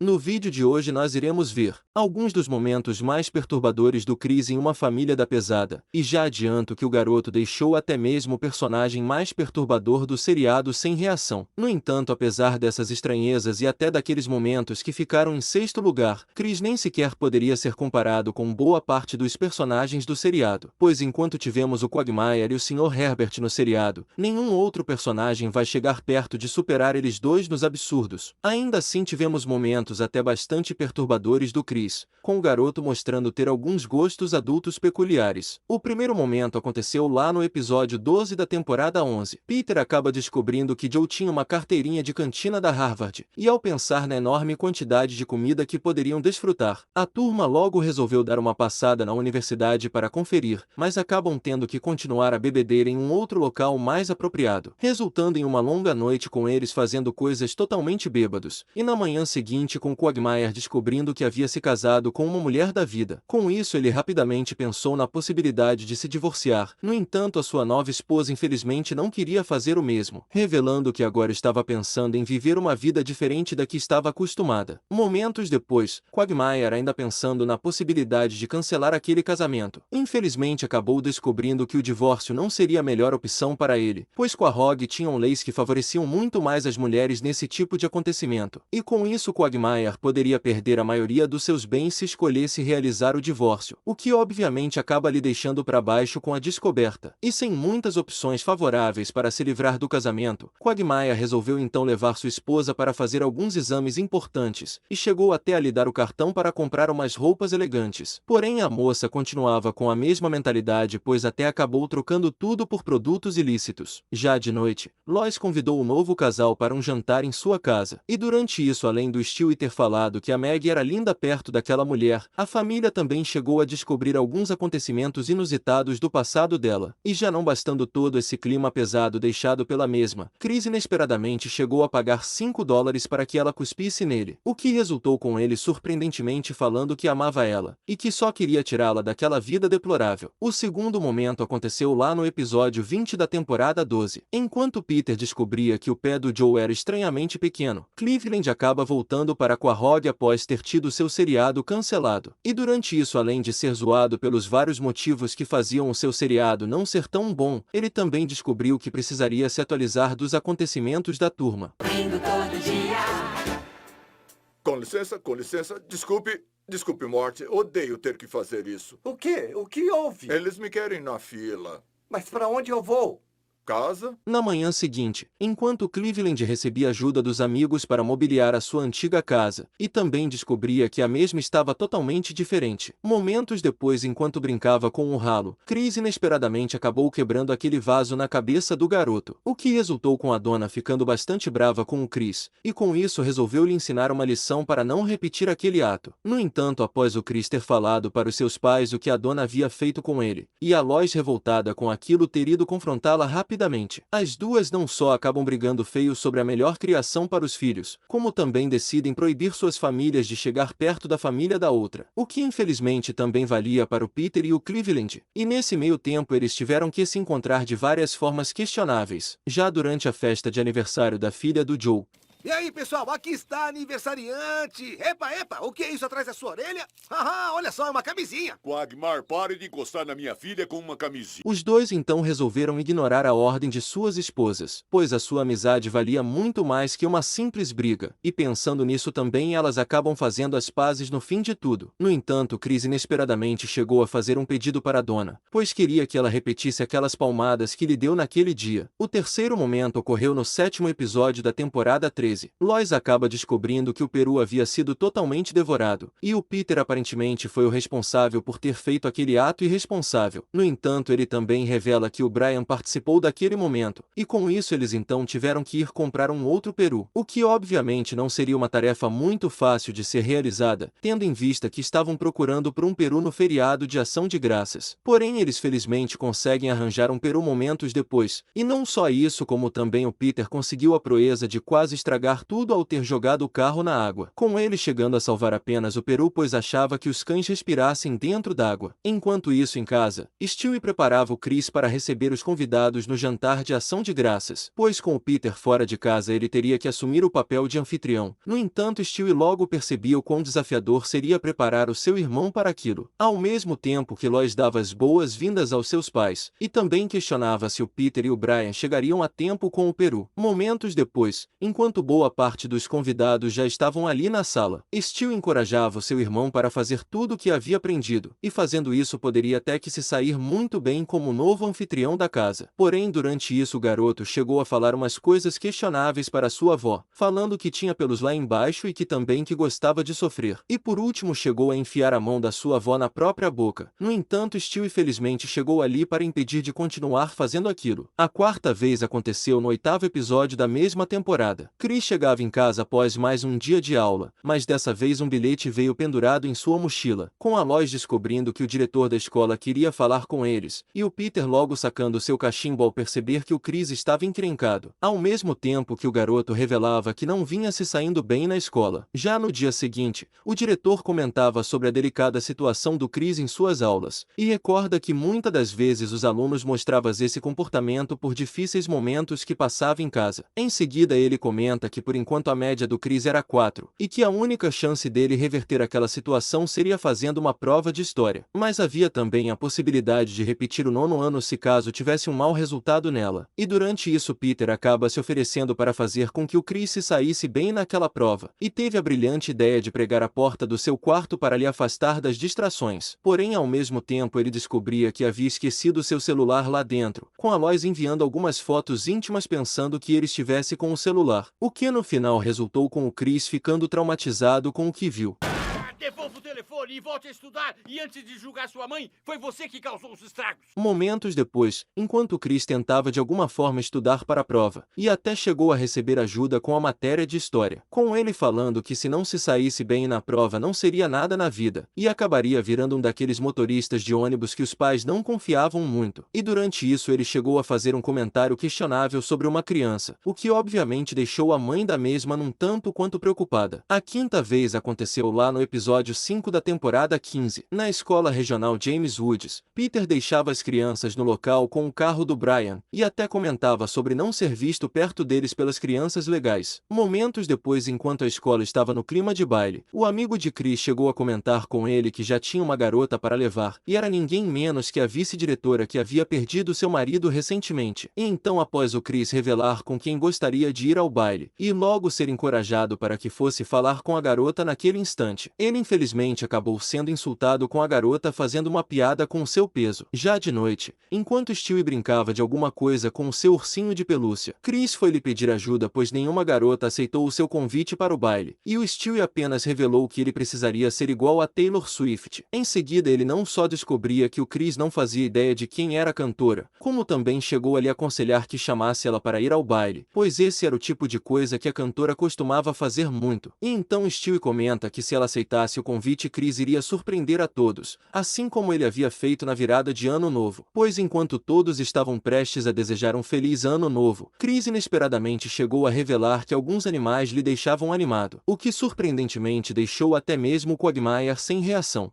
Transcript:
No vídeo de hoje nós iremos ver alguns dos momentos mais perturbadores do Chris em Uma Família da Pesada, e já adianto que o garoto deixou até mesmo o personagem mais perturbador do seriado sem reação. No entanto, apesar dessas estranhezas e até daqueles momentos que ficaram em sexto lugar, Chris nem sequer poderia ser comparado com boa parte dos personagens do seriado, pois enquanto tivemos o Quagmire e o Sr. Herbert no seriado, nenhum outro personagem vai chegar perto de superar eles dois nos absurdos. Ainda assim tivemos momentos até bastante perturbadores do Chris, com o garoto mostrando ter alguns gostos adultos peculiares. O primeiro momento aconteceu lá no episódio 12 da temporada 11. Peter acaba descobrindo que Joe tinha uma carteirinha de cantina da Harvard, e ao pensar na enorme quantidade de comida que poderiam desfrutar, a turma logo resolveu dar uma passada na universidade para conferir, mas acabam tendo que continuar a bebedeira em um outro local mais apropriado, resultando em uma longa noite com eles fazendo coisas totalmente bêbados, e na manhã seguinte com Quagmire descobrindo que havia se casado com uma mulher da vida. Com isso ele rapidamente pensou na possibilidade de se divorciar, no entanto a sua nova esposa infelizmente não queria fazer o mesmo, revelando que agora estava pensando em viver uma vida diferente da que estava acostumada. Momentos depois, Quagmire ainda pensando na possibilidade de cancelar aquele casamento, infelizmente acabou descobrindo que o divórcio não seria a melhor opção para ele, pois Quahog tinham leis que favoreciam muito mais as mulheres nesse tipo de acontecimento, e com isso Quagmire poderia perder a maioria dos seus bens se escolhesse realizar o divórcio, o que obviamente acaba lhe deixando para baixo com a descoberta. E sem muitas opções favoráveis para se livrar do casamento, Quagmire resolveu então levar sua esposa para fazer alguns exames importantes, e chegou até a lhe dar o cartão para comprar umas roupas elegantes. Porém a moça continuava com a mesma mentalidade, pois até acabou trocando tudo por produtos ilícitos. Já de noite, Lois convidou o novo casal para um jantar em sua casa, e durante isso, além do Stewie ter falado que a Meg era linda perto daquela mulher, a família também chegou a descobrir alguns acontecimentos inusitados do passado dela. E já não bastando todo esse clima pesado deixado pela mesma, Chris inesperadamente chegou a pagar $5 para que ela cuspisse nele, o que resultou com ele surpreendentemente falando que amava ela, e que só queria tirá-la daquela vida deplorável. O segundo momento aconteceu lá no episódio 20 da temporada 12. Enquanto Peter descobria que o pé do Joe era estranhamente pequeno, Cleveland acaba voltando para Quahog após ter tido seu seriado cancelado. E durante isso, além de ser zoado pelos vários motivos que faziam o seu seriado não ser tão bom, ele também descobriu que precisaria se atualizar dos acontecimentos da turma. Rindo todo dia. Com licença, desculpe, Morty, odeio ter que fazer isso. O quê? O que houve? Eles me querem na fila. Mas para onde eu vou? Casa? Na manhã seguinte, enquanto Cleveland recebia ajuda dos amigos para mobiliar a sua antiga casa, e também descobria que a mesma estava totalmente diferente. Momentos depois, enquanto brincava com o ralo, Chris inesperadamente acabou quebrando aquele vaso na cabeça do garoto, o que resultou com a dona ficando bastante brava com o Chris, e com isso resolveu lhe ensinar uma lição para não repetir aquele ato. No entanto, após o Chris ter falado para os seus pais o que a dona havia feito com ele, e a Lois revoltada com aquilo ter ido confrontá-la rapidamente, as duas não só acabam brigando feio sobre a melhor criação para os filhos, como também decidem proibir suas famílias de chegar perto da família da outra, o que infelizmente também valia para o Peter e o Cleveland, e nesse meio tempo eles tiveram que se encontrar de várias formas questionáveis. Já durante a festa de aniversário da filha do Joe, E aí, pessoal, aqui está aniversariante. Epa, o que é isso atrás da sua orelha? Haha, olha só, é uma camisinha. Quagmire, pare de encostar na minha filha com uma camisinha. os dois então resolveram ignorar a ordem de suas esposas, pois a sua amizade valia muito mais que uma simples briga, e pensando nisso também elas acabam fazendo as pazes no fim de tudo. No entanto, Chris inesperadamente chegou a fazer um pedido para a dona, pois queria que ela repetisse aquelas palmadas que lhe deu naquele dia. O terceiro momento ocorreu no sétimo episódio da temporada 13. Lois acaba descobrindo que o peru havia sido totalmente devorado, e o Peter aparentemente foi o responsável por ter feito aquele ato irresponsável. No entanto, ele também revela que o Brian participou daquele momento, e com isso eles então tiveram que ir comprar um outro peru, o que obviamente não seria uma tarefa muito fácil de ser realizada, tendo em vista que estavam procurando por um peru no feriado de Ação de Graças. Porém, eles felizmente conseguem arranjar um peru momentos depois, e não só isso, como também o Peter conseguiu a proeza de quase estragar estragar tudo ao ter jogado o carro na água, com ele chegando a salvar apenas o Peru pois achava que os cães respirassem dentro d'água. Enquanto isso em casa, Stewie preparava o Chris para receber os convidados no jantar de ação de graças, pois com o Peter fora de casa ele teria que assumir o papel de anfitrião. No entanto, Stewie logo percebia o quão desafiador seria preparar o seu irmão para aquilo, ao mesmo tempo que Lois dava as boas-vindas aos seus pais, e também questionava se o Peter e o Brian chegariam a tempo com o Peru. Momentos depois, enquanto boa parte dos convidados já estavam ali na sala, Stewie encorajava o seu irmão para fazer tudo o que havia aprendido, e fazendo isso poderia até que se sair muito bem como novo anfitrião da casa. Porém, durante isso o garoto chegou a falar umas coisas questionáveis para sua avó, falando que tinha pelos lá embaixo e que também que gostava de sofrer. E por último chegou a enfiar a mão da sua avó na própria boca. No entanto, Stewie felizmente chegou ali para impedir de continuar fazendo aquilo. A quarta vez aconteceu no 8º episódio da mesma temporada. Chris chegava em casa após mais um dia de aula, mas dessa vez um bilhete veio pendurado em sua mochila, com a Lois descobrindo que o diretor da escola queria falar com eles, e o Peter logo sacando seu cachimbo ao perceber que o Chris estava encrencado, ao mesmo tempo que o garoto revelava que não vinha se saindo bem na escola. Já no dia seguinte, o diretor comentava sobre a delicada situação do Chris em suas aulas, e recorda que muitas das vezes os alunos mostravam esse comportamento por difíceis momentos que passava em casa. Em seguida ele comenta que por enquanto a média do Chris era 4, e que a única chance dele reverter aquela situação seria fazendo uma prova de história. Mas havia também a possibilidade de repetir o 9º ano se caso tivesse um mau resultado nela. E durante isso Peter acaba se oferecendo para fazer com que o Chris se saísse bem naquela prova, e teve a brilhante ideia de pregar a porta do seu quarto para lhe afastar das distrações. Porém, ao mesmo tempo ele descobria que havia esquecido seu celular lá dentro, com a Lois enviando algumas fotos íntimas pensando que ele estivesse com o celular, o que no final resultou com o Chris ficando traumatizado com o que viu. Devolva o telefone e volte a estudar. E antes de julgar sua mãe, foi você que causou os estragos. Momentos depois, enquanto Chris tentava de alguma forma estudar para a prova, e até chegou a receber ajuda com a matéria de história, com ele falando que se não se saísse bem na prova não seria nada na vida, e acabaria virando um daqueles motoristas de ônibus que os pais não confiavam muito. E durante isso ele chegou a fazer um comentário questionável sobre uma criança, o que obviamente deixou a mãe da mesma num tanto quanto preocupada. A quinta vez aconteceu lá no episódio 5 da temporada 15. Na escola regional James Woods, Peter deixava as crianças no local com o carro do Brian, e até comentava sobre não ser visto perto deles pelas crianças legais. Momentos depois, enquanto a escola estava no clima de baile, o amigo de Chris chegou a comentar com ele que já tinha uma garota para levar, e era ninguém menos que a vice-diretora que havia perdido seu marido recentemente. E então, após o Chris revelar com quem gostaria de ir ao baile, e logo ser encorajado para que fosse falar com a garota naquele instante, ele infelizmente acabou sendo insultado com a garota fazendo uma piada com o seu peso. Já de noite, enquanto Stewie brincava de alguma coisa com o seu ursinho de pelúcia, Chris foi lhe pedir ajuda pois nenhuma garota aceitou o seu convite para o baile, e o Stewie apenas revelou que ele precisaria ser igual a Taylor Swift. Em seguida ele não só descobria que o Chris não fazia ideia de quem era a cantora, como também chegou a lhe aconselhar que chamasse ela para ir ao baile, pois esse era o tipo de coisa que a cantora costumava fazer muito. E então Stewie comenta que se ela aceitasse o convite Chris iria surpreender a todos, assim como ele havia feito na virada de Ano Novo, pois enquanto todos estavam prestes a desejar um feliz Ano Novo, Chris inesperadamente chegou a revelar que alguns animais lhe deixavam animado, o que surpreendentemente deixou até mesmo Quagmire sem reação.